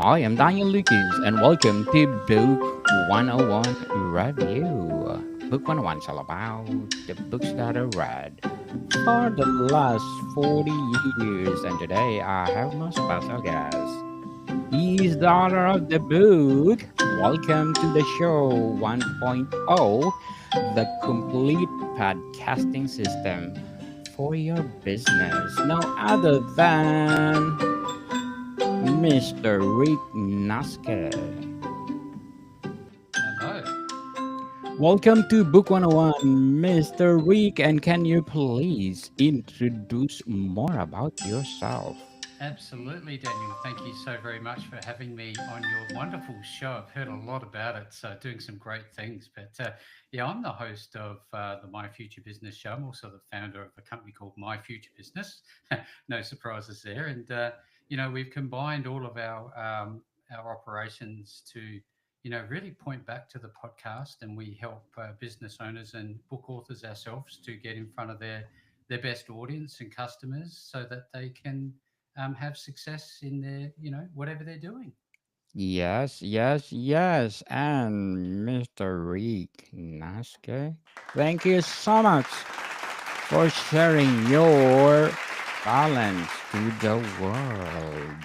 I am Daniel Lucas, and welcome to Book 101 Review. Book 101 is all about the books that I read for the last 40 years, and today I have my special guest. He's the author of the book. Welcome to the show 1.0, the complete podcasting system for your business. No other than Mr. Rick Naske. Hello. Welcome to Book 101, Mr. Rick. And can you please introduce more about yourself? Absolutely, Daniel. Thank you so very much for having me on your wonderful show. I've heard a lot about it, so doing some great things. But yeah, I'm the host of the My Future Business show. I'm also the founder of a company called My Future Business. No surprises there. And we've combined all of our operations to really point back to the podcast, and we help business owners and book authors ourselves to get in front of their best audience and customers so that they can have success in whatever they're doing. Yes, yes, yes. And Mr. Rick Naske, thank you so much for sharing your talents to the world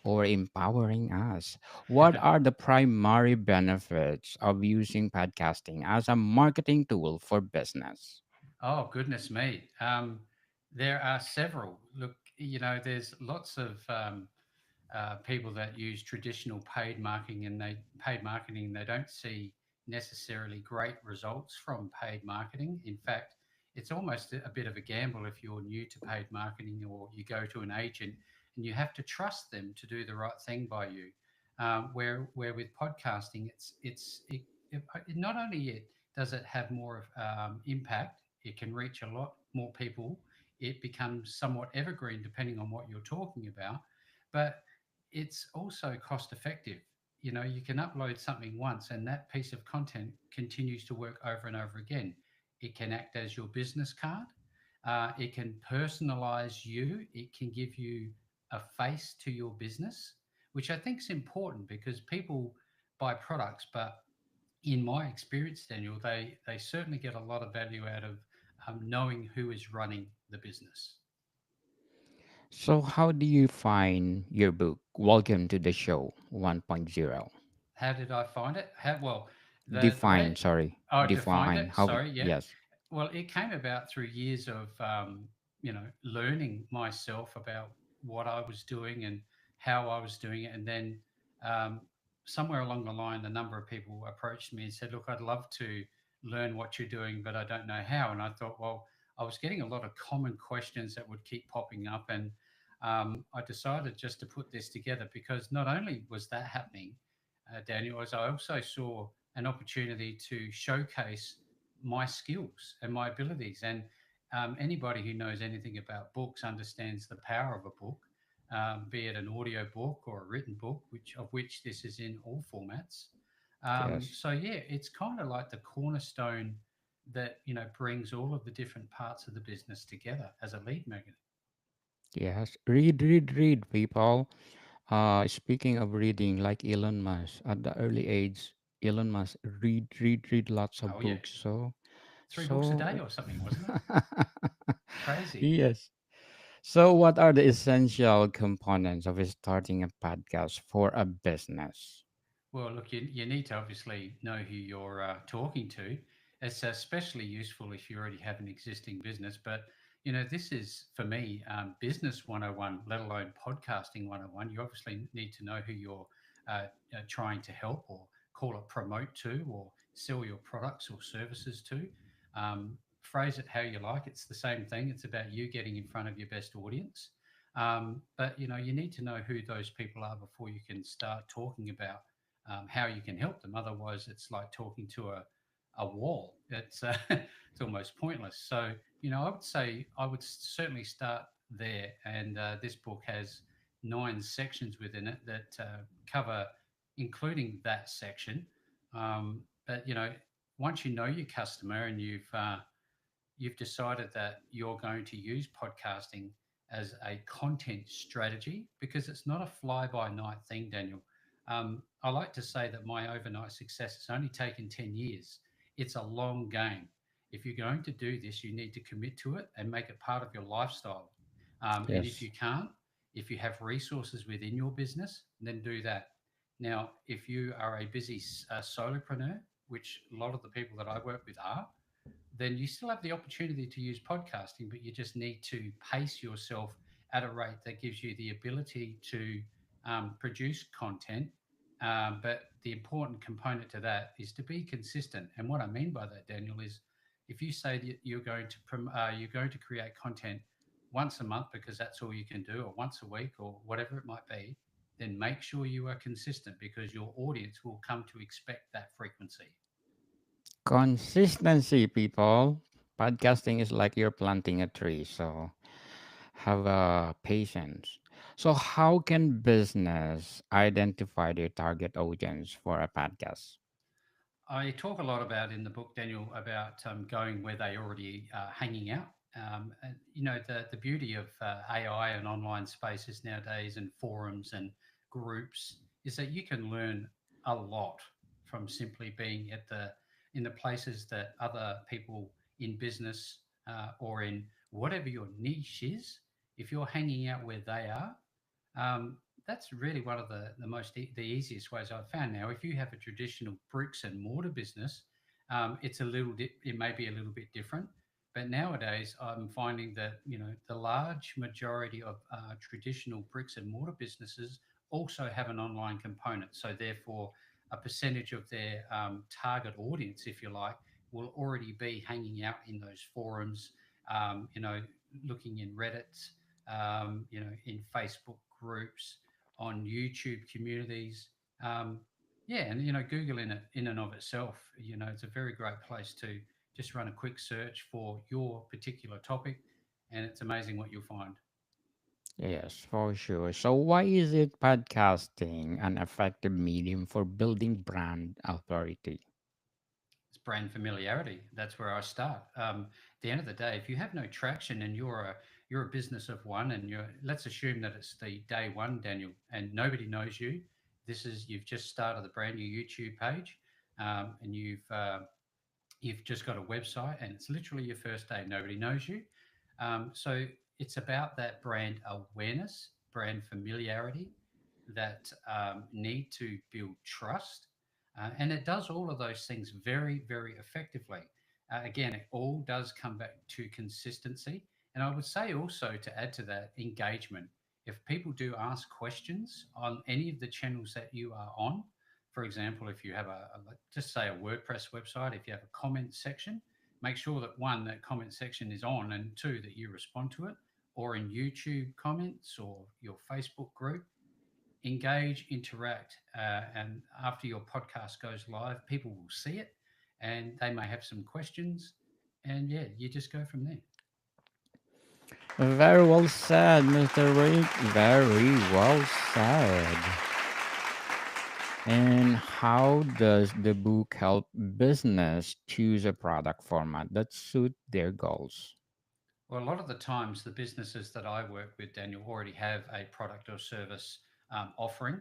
or empowering us. What are the primary benefits of using podcasting as a marketing tool for business? Oh, goodness me. There are several. Look, there's lots of people that use traditional paid marketing. They don't see necessarily great results from paid marketing. In fact, it's almost a bit of a gamble if you're new to paid marketing or you go to an agent and you have to trust them to do the right thing by you. Where with podcasting, it not only does it have more impact, it can reach a lot more people. It becomes somewhat evergreen depending on what you're talking about, but it's also cost effective. You can upload something once and that piece of content continues to work over and over again. It can act as your business card. It can personalize you. It can give you a face to your business, which I think is important because people buy products, but in my experience, Daniel, they certainly get a lot of value out of knowing who is running the business. So, how do you find your book? Welcome to the show 1.0. How did I find it? The Define, way sorry. I defined Define. it. How, Sorry, yeah. yes. Well, it came about through years of learning myself about what I was doing and how I was doing it, and then um, somewhere along the line, a number of people approached me and said, "Look, I'd love to learn what you're doing, but I don't know how." And I thought, well, I was getting a lot of common questions that would keep popping up, and I decided just to put this together because not only was that happening, Daniel, as I also saw an opportunity to showcase my skills and my abilities. And anybody who knows anything about books understands the power of a book, be it an audio book or a written book, which this is in all formats. Yes. So yeah, it's kind of like the cornerstone that brings all of the different parts of the business together as a lead magnet. Yes. Read, read, read, people. Speaking of reading, like Elon Musk, at the early age, Elon Musk read, read, read lots of Oh yeah, books. So, 3 books a so, day or something, wasn't it? Crazy. yes. So, what are the essential components of starting a podcast for a business? Well, look, you need to obviously know who you're talking to. It's especially useful if you already have an existing business. But, this is for me business 101, let alone podcasting 101. You obviously need to know who you're trying to help or call it promote to or sell your products or services to. Phrase it how you like. It's the same thing. It's about you getting in front of your best audience. But, you need to know who those people are before you can start talking about how you can help them. Otherwise, it's like talking to a wall. It's almost pointless. So, I would say I would certainly start there. And this book has 9 sections within it that cover, including that section. But once you know your customer and you've decided that you're going to use podcasting, as a content strategy because it's not a fly by night thing, Daniel. I like to say that my overnight success has only taken 10 years. It's a long game. If you're going to do this, you need to commit to it and make it part of your lifestyle. And if Yes. you can't, if you have resources within your business, then do that. Now, if you are a busy solopreneur, which a lot of the people that I work with are, then you still have the opportunity to use podcasting, but you just need to pace yourself at a rate that gives you the ability to produce content. But the important component to that is to be consistent. And what I mean by that, Daniel, is if you say that you're going to create content once a month because that's all you can do, or once a week, or whatever it might be, then make sure you are consistent because your audience will come to expect that frequency. Consistency, people. Podcasting is like you're planting a tree, so have patience. So, how can business identify their target audience for a podcast? I talk a lot about in the book, Daniel, about going where they already are hanging out. And, the beauty of AI and online spaces nowadays and forums and groups is that you can learn a lot from simply being in the places that other people in business or in whatever your niche is. If you're hanging out where they are, um, that's really one of the easiest ways I've found. Now, if you have a traditional bricks and mortar business, it may be a little bit different. But nowadays, I'm finding that the large majority of traditional bricks and mortar businesses also have an online component. So therefore, a percentage of their target audience, if you like, will already be hanging out in those forums. Um, you know, Looking in Reddit, in Facebook groups, on YouTube communities. Um, yeah, and Google in and of itself, it's a very great place to just run a quick search for your particular topic, and it's amazing what you'll find. Yes, for sure. So, why is it podcasting an effective medium for building brand authority? It's brand familiarity. That's where I start. At the end of the day, if you have no traction and you're a business of one, and let's assume that it's the day one, Daniel, and nobody knows you. You've just started a brand new YouTube page, and you've just got a website, and it's literally your first day. Nobody knows you, so it's about that brand awareness, brand familiarity, that need to build trust. And it does all of those things very, very effectively. Again, it all does come back to consistency. And I would say also to add to that, engagement. If people do ask questions on any of the channels that you are on, for example, if you have just say a WordPress website, if you have a comment section, make sure that one, that comment section is on, and two, that you respond to it, or in YouTube comments or your Facebook group. Engage, interact, and after your podcast goes live, people will see it and they may have some questions. And yeah, you just go from there. Very well said, Mr. Rick. Very well said. And how does the book help business choose a product format that suit their goals? Well, a lot of the times, the businesses that I work with, Daniel, already have a product or service offering.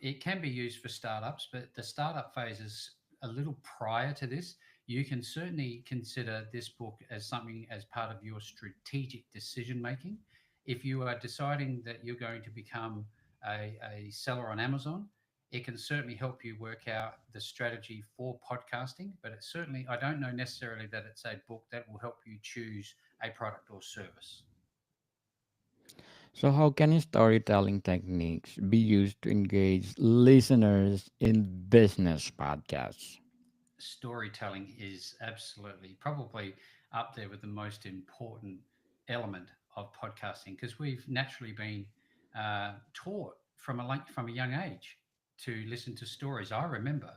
It can be used for startups, but the startup phase is a little prior to this. You can certainly consider this book as something as part of your strategic decision making. If you are deciding that you're going to become a seller on Amazon, it can certainly help you work out the strategy for podcasting. But it's certainly, I don't know necessarily that it's a book that will help you choose a product or service. So, how can storytelling techniques be used to engage listeners in business podcasts? Storytelling is absolutely probably up there with the most important element of podcasting because we've naturally been taught from a young age to listen to stories. I remember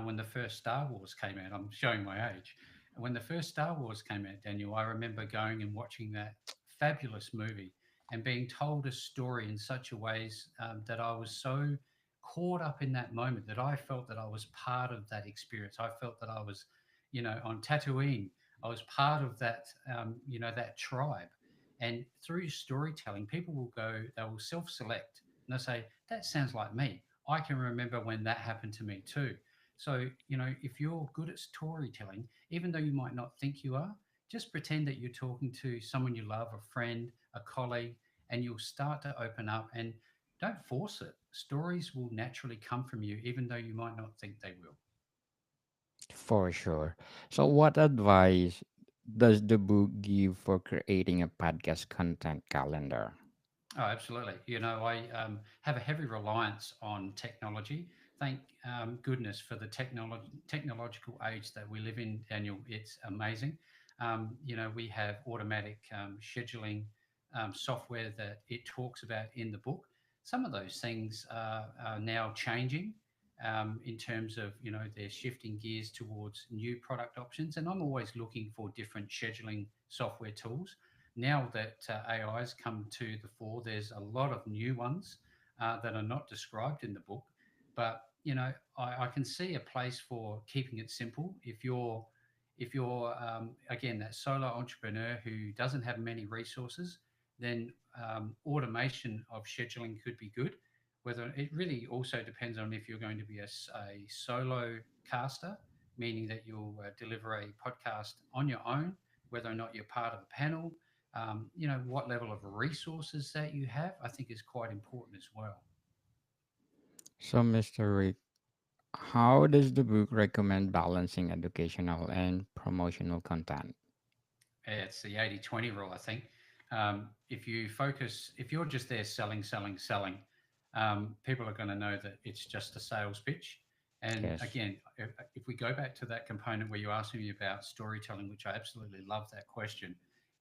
when the first Star Wars came out. I'm showing my age. When the first Star Wars came out, Daniel, I remember going and watching that fabulous movie and being told a story in such a ways that I was so caught up in that moment that I felt that I was part of that experience. I felt that I was on Tatooine. I was part of that, that tribe. And through storytelling, people will go, they will self select and they'll say, that sounds like me. I can remember when that happened to me too. So, if you're good at storytelling, even though you might not think you are, just pretend that you're talking to someone you love, a friend, a colleague, and you'll start to open up and don't force it. Stories will naturally come from you, even though you might not think they will. For sure. So, what advice does the book give for creating a podcast content calendar? Oh, absolutely. I have a heavy reliance on technology. Thank goodness for the technological age that we live in, Daniel. It's amazing. We have automatic scheduling software that it talks about in the book. Some of those things are now changing in terms of, they're shifting gears towards new product options. And I'm always looking for different scheduling software tools now that AI has come to the fore. There's a lot of new ones that are not described in the book, but I can see a place for keeping it simple. If you're again that solo entrepreneur who doesn't have many resources, then automation of scheduling could be good. Whether it really also depends on if you're going to be a solo caster, meaning that you'll deliver a podcast on your own, whether or not you're part of a panel, what level of resources that you have, I think is quite important as well. So, Mr. Rick, how does the book recommend balancing educational and promotional content? It's the 80-20 rule, I think. If you're just there selling, selling, selling, people are going to know that it's just a sales pitch. And Yes. again, if we go back to that component where you're asking me about storytelling, which I absolutely love that question,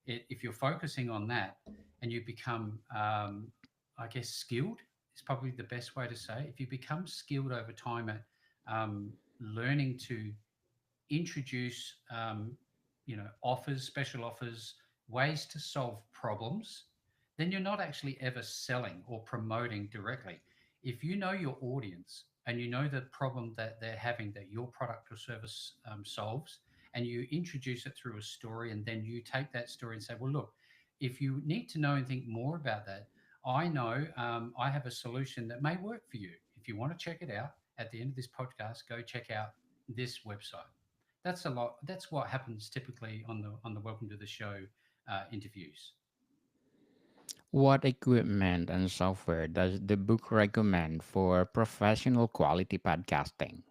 if you're focusing on that and you become, I guess, skilled, is probably the best way to say. If you become skilled over time at learning to introduce offers, special offers, ways to solve problems, then you're not actually ever selling or promoting directly. If you know your audience and you know the problem that they're having that your product or service solves, and you introduce it through a story, and then you take that story and say, well, look, if you need to know and think more about that, I know I have a solution that may work for you. If you want to check it out at the end of this podcast, go check out this website. That's a lot. That's what happens typically on the Welcome to the Show interviews. What equipment and software does the book recommend for professional quality podcasting?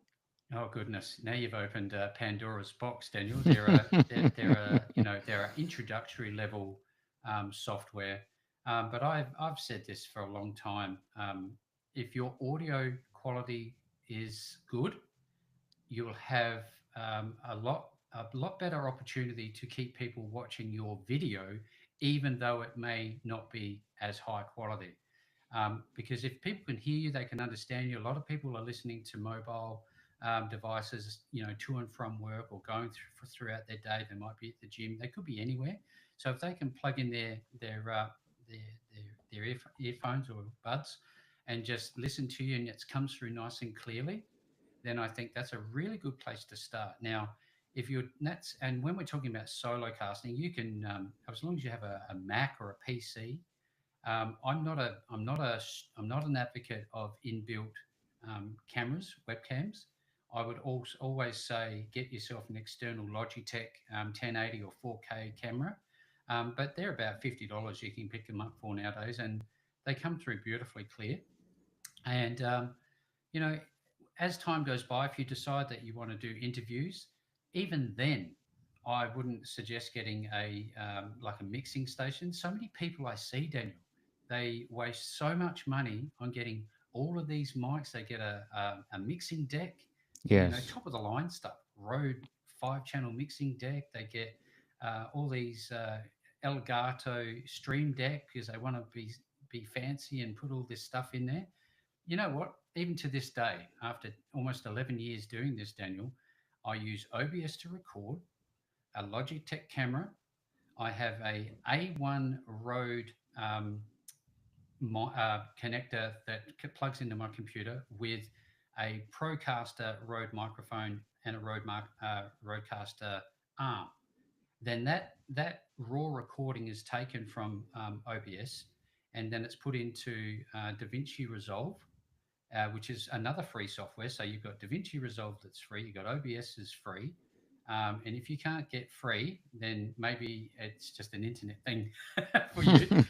Oh goodness! Now you've opened Pandora's box, Daniel. There are introductory level software, but I've said this for a long time. If your audio quality is good, you'll have a lot better opportunity to keep people watching your video, even though it may not be as high quality. Because if people can hear you, they can understand you. A lot of people are listening to mobile devices, to and from work or going throughout their day. They might be at the gym. They could be anywhere. So if they can plug in their earphones or buds and just listen to you, and it comes through nice and clearly, then I think that's a really good place to start. Now, if you're that's and when we're talking about solo casting, you can as long as you have a Mac or a PC. I'm not an advocate of inbuilt cameras, webcams. I would also always say get yourself an external Logitech 1080 or 4K camera, but they're about $50. You can pick them up for nowadays, and they come through beautifully clear. And you know, as time goes by, if you decide that you want to do interviews, even then, I wouldn't suggest getting a like a mixing station. So many people I see, Daniel, they waste so much money on getting all of these mics. They get a mixing deck, Yes. top of the line stuff, Rode 5 channel mixing deck. They get all these Elgato Stream Deck because they want to be fancy and put all this stuff in there. You know what? Even to this day, after almost 11 years doing this, Daniel, I use OBS to record, a Logitech camera. I have a A1 Rode connector that plugs into my computer with a Procaster Rode microphone and a Rodecaster arm. Then that raw recording is taken from OBS, and then it's put into DaVinci Resolve, which is another free software. So you've got DaVinci Resolve that's free, you've got OBS is free. And if you can't get free, then maybe it's just an internet thing for you.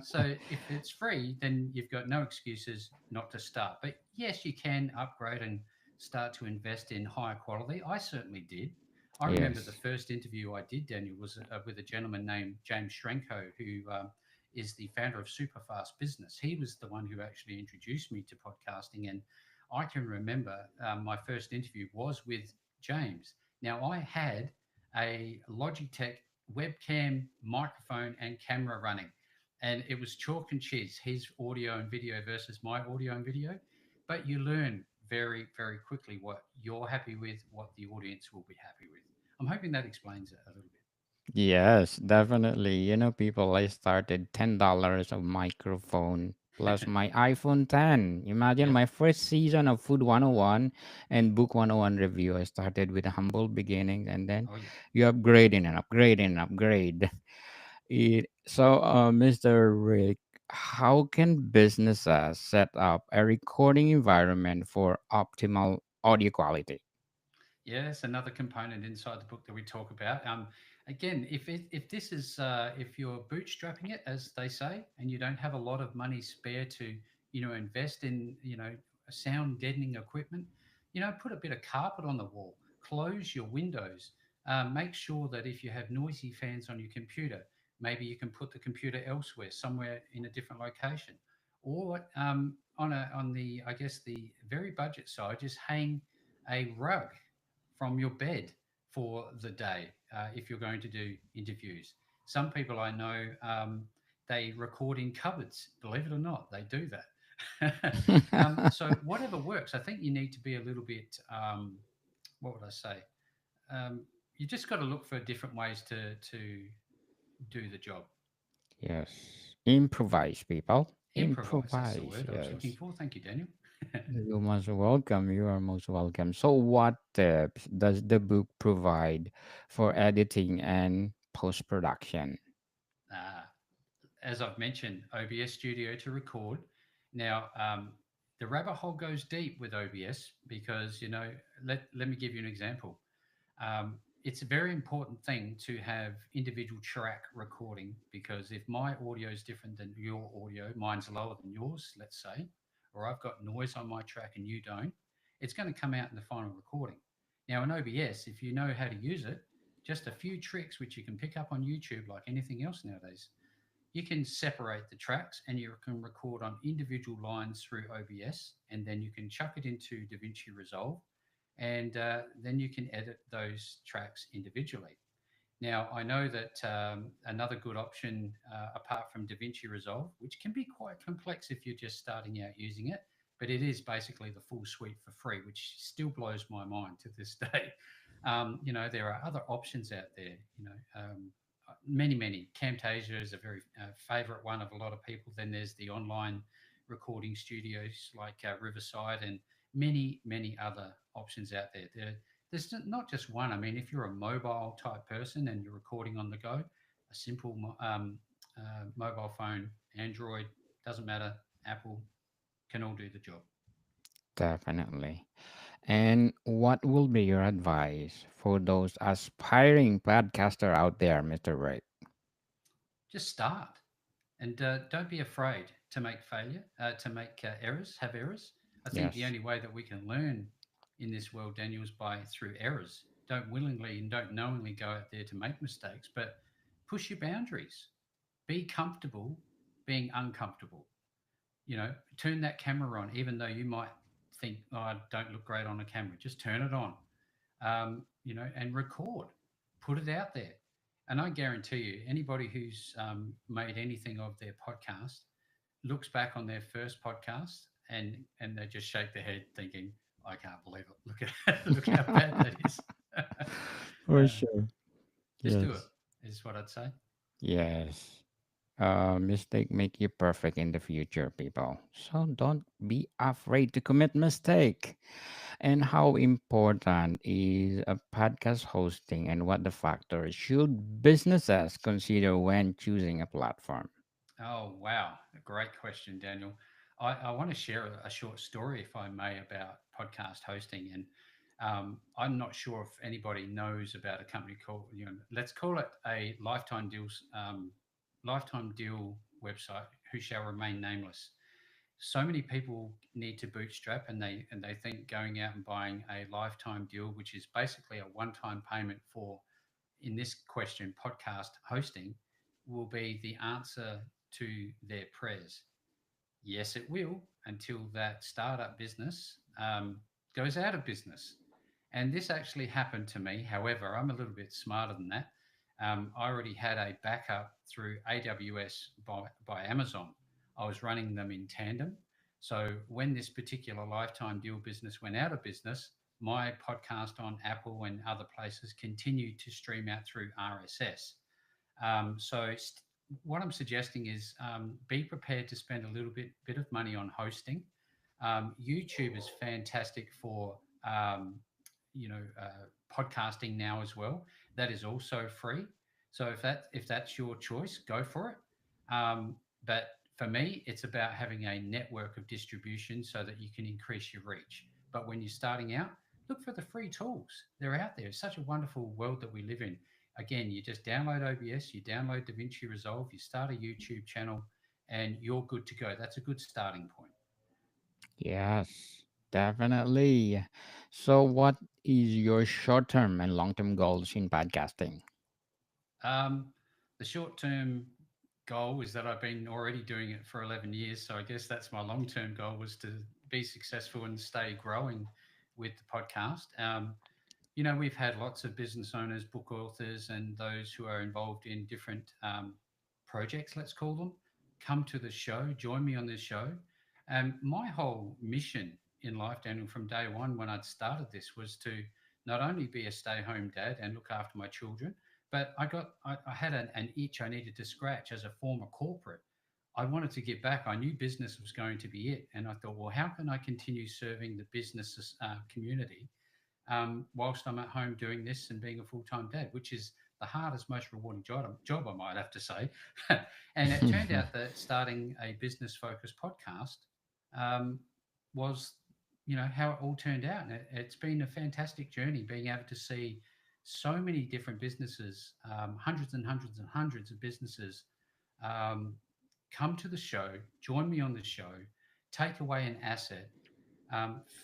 So if it's free, then you've got no excuses not to start. But yes, you can upgrade and start to invest in higher quality. I certainly did. I remember the Yes. first interview I did, Daniel, was with a gentleman named James Schrenko, who is the founder of Superfast Business. He was the one who actually introduced me to podcasting. And I can remember my first interview was with James. Now, I had a Logitech webcam, microphone, and camera running, and it was chalk and cheese, his audio and video versus my audio and video. But you learn very, very quickly what you're happy with, what the audience will be happy with. I'm hoping that explains it a little bit. Yes, definitely. You know, people, I started $10 of microphone plus my iPhone 10. Imagine Yep. my first season of Food 101 and Book 101 review. I started with a humble beginning and then Oh, yeah. you upgrade and upgrade and upgrade. Mr. Rick, how can businesses set up a recording environment for optimal audio quality? Yeah, it's another component inside the book that we talk about. Again, if this is if you're bootstrapping it, as they say, and you don't have a lot of money spare to invest in sound deadening equipment, put a bit of carpet on the wall, close your windows, make sure that if you have noisy fans on your computer, maybe you can put the computer elsewhere, somewhere in a different location, or on the I guess the very budget side, just hang a rug from your bed for the day if you're going to do interviews. Some people I know, they record in cupboards. Believe it or not, they do that. So whatever works, I think you need to be a little bit. What would I say? You just got to look for different ways to do the job. Yes. Improvise, people. Improvise. That's the Improvise. word I was looking Yes. for. Thank you, Daniel. You're most welcome. You are most welcome. So, what tips does the book provide for editing and post production? uh, as I've mentioned, OBS Studio to record. Now, the rabbit hole goes deep with OBS because, let me give you an example. It's a very important thing to have individual track recording because if my audio is different than your audio, mine's lower than yours, let's say, or I've got noise on my track and you don't, it's going to come out in the final recording. Now, in OBS, if you know how to use it, just a few tricks which you can pick up on YouTube like anything else nowadays, you can separate the tracks and you can record on individual lines through OBS, and then you can chuck it into DaVinci Resolve, and then you can edit those tracks individually. Now, I know that another good option, apart from DaVinci Resolve, which can be quite complex if you're just starting out using it, but it is basically the full suite for free, which still blows my mind to this day. There are other options out there. Many. Camtasia is a very favorite one of a lot of people. Then there's the online recording studios like Riverside and many other options out there. There's not just one. I mean, if you're a mobile type person and you're recording on the go, a simple mobile phone, Android, doesn't matter, Apple can all do the job. Definitely. And what will be your advice for those aspiring podcaster out there, Mr. Rick? Just start and don't be afraid to make failure, to make errors, have errors. I think the Yes. only way that we can learn in this world, Daniel, is by through errors. Don't willingly and don't knowingly go out there to make mistakes, but push your boundaries. Be comfortable being uncomfortable. Turn that camera on, even though you might think, oh, I don't look great on a camera. Just turn it on, and record. Put it out there. And I guarantee you, anybody who's made anything of their podcast looks back on their first podcast and they just shake their head, thinking, "I can't believe it. Look at look how bad that is." For uh, sure. just do it. Yes. Is what I'd say. Yes. Mistake make you perfect in the future, people. So don't be afraid to commit mistake. And how important is a podcast hosting, and what the factors should businesses consider when choosing a platform? Oh, wow. A great question, Daniel. I want to share a short story, if I may, about podcast hosting. And I'm not sure if anybody knows about a company called, let's call it a lifetime deal website, who shall remain nameless. So many people need to bootstrap, and they think going out and buying a lifetime deal, which is basically a one-time payment for, in this question, podcast hosting, will be the answer to their prayers. Yes, it will, until that startup business goes out of business. And this actually happened to me. However, I'm a little bit smarter than that. I already had a backup through AWS by Amazon. I was running them in tandem. So when this particular lifetime deal business went out of business, my podcast on Apple and other places continued to stream out through RSS. What I'm suggesting is, be prepared to spend a little bit of money on hosting. YouTube is fantastic for podcasting now as well. That is also free. So if that's your choice, go for it. But for me, it's about having a network of distribution so that you can increase your reach. But when you're starting out, look for the free tools. They're out there. It's such a wonderful world that we live in. Again, you just download OBS, you download DaVinci Resolve, you start a YouTube channel, and you're good to go. That's a good starting point. Yes, definitely. So, what is your short term and long term goals in podcasting? Um, the short term goal is that I've been already doing it for 11 years. So I guess that's my long term goal, was to be successful and stay growing with the podcast. We've had lots of business owners, book authors, and those who are involved in different projects, let's call them, come to the show, join me on this show. And my whole mission in life, Daniel, from day one when I'd started this, was to not only be a stay home dad and look after my children, but I had an itch I needed to scratch as a former corporate. I wanted to give back. I knew business was going to be it. And I thought, well, how can I continue serving the business community whilst I'm at home doing this and being a full time dad, which is the hardest, most rewarding job, I might have to say. And it turned out that starting a business focused podcast um, was, how it all turned out. And it's been a fantastic journey, being able to see so many different businesses, hundreds and hundreds and hundreds of businesses, um, come to the show, join me on the show, take away an asset.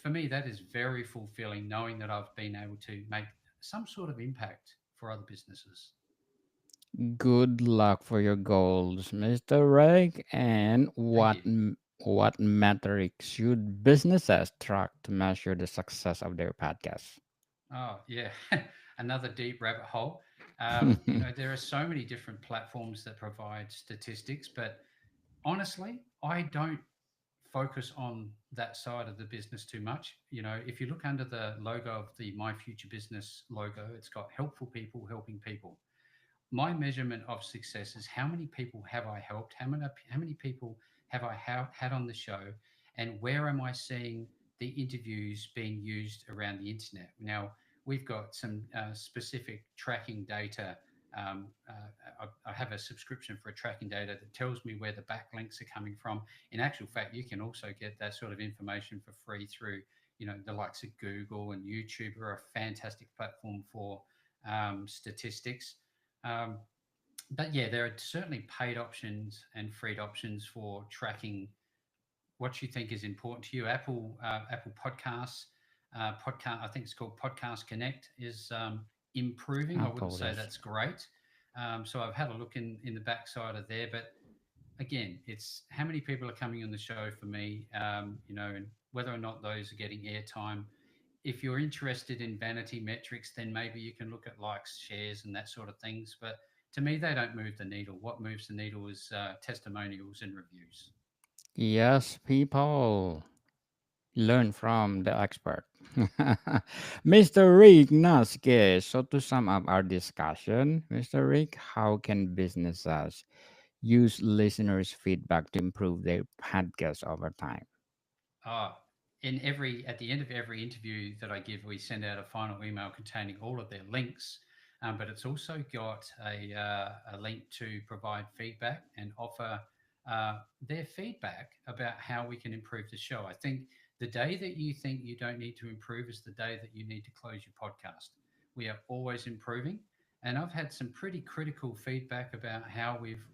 For me, that is very fulfilling, knowing that I've been able to make some sort of impact for other businesses. Good luck for your goals, Mr. Reg. And Thank you. what metrics should businesses track to measure the success of their podcast? Oh, yeah. Another deep rabbit hole. There are so many different platforms that provide statistics, but honestly, I don't focus on that side of the business too much. If you look under the logo of the My Future Business logo, it's got helpful people helping people. My measurement of success is how many people have I helped, how many people have I had on the show, and where am I seeing the interviews being used around the internet. Now, we've got some specific tracking data. I have a subscription for a tracking data that tells me where the backlinks are coming from. In actual fact, you can also get that sort of information for free through, the likes of Google and YouTube are a fantastic platform for statistics. um, but yeah, there are certainly paid options and free options for tracking what you think is important to you. Apple Podcasts, I think it's called Podcast Connect, is improving. I wouldn't Apple say is. that's great. So I've had a look in the backside of there, but again, it's how many people are coming on the show for me, and whether or not those are getting airtime. If you're interested in vanity metrics, then maybe you can look at likes, shares, and that sort of things. But to me, they don't move the needle. What moves the needle is testimonials and reviews. Yes, people. Learn from the expert. Mr. Rick Naske. So, to sum up our discussion, Mr. Rick, how can businesses use listeners' feedback to improve their podcast over time? Ah, at the end of every interview that I give, we send out a final email containing all of their links. But it's also got a link to provide feedback and offer their feedback about how we can improve the show. I think the day that you think you don't need to improve is the day that you need to close your podcast. We are always improving. And I've had some pretty critical feedback about how we've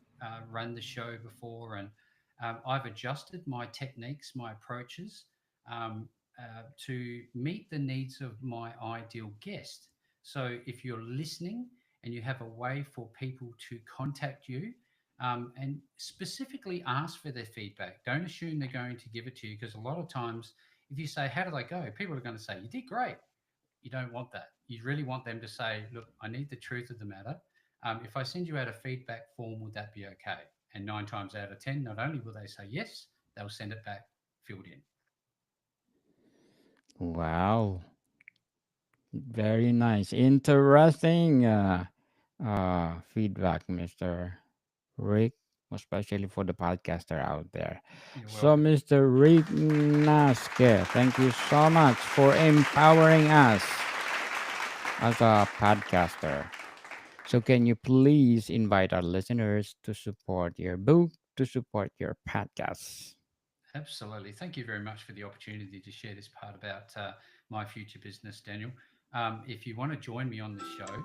run the show before, and I've adjusted my techniques, my approaches to meet the needs of my ideal guest. So if you're listening and you have a way for people to contact you and specifically ask for their feedback, don't assume they're going to give it to you, because a lot of times, if you say, "How did I go?" people are going to say, "You did great." You don't want that. You really want them to say, "Look, I need the truth of the matter. If I send you out a feedback form, would that be okay?" And 9 times out of 10, not only will they say yes, they'll send it back filled in. Wow, very nice, interesting feedback, Mr. Rick, especially for the podcaster out there. You're So, welcome. Mr. Rick Naske, thank you so much for empowering us as a podcaster. So, can you please invite our listeners to support your book, to support your podcast? Absolutely. Thank you very much for the opportunity to share this part about my future business, Daniel. If you want to join me on the show,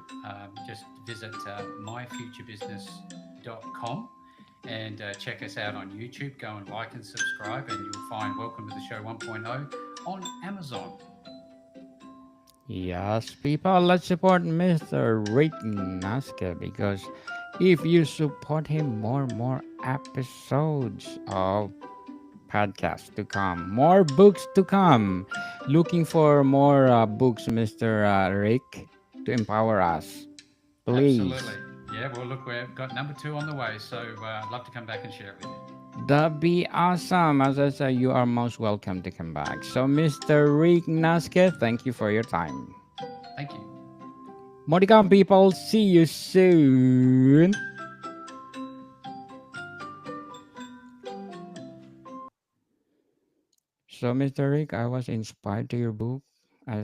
just visit myfuturebusiness.com and check us out on YouTube. Go and like and subscribe, and you'll find Welcome to the Show 1.0 on Amazon. Yes, people, let's support Mr. Rick Naske because if you support him, more episodes of podcasts to come, more books to come. Looking for more books, Mr. Rick, to empower us. Please. Absolutely. Yeah, well, look, we've got number 2 on the way, so I'd love to come back and share it with you. That'd be awesome. As I said, you are most welcome to come back. So, Mr. Rick Naske, thank you for your time. Thank you. More to come, people. See you soon. So, Mr. Rick, I was inspired to your book.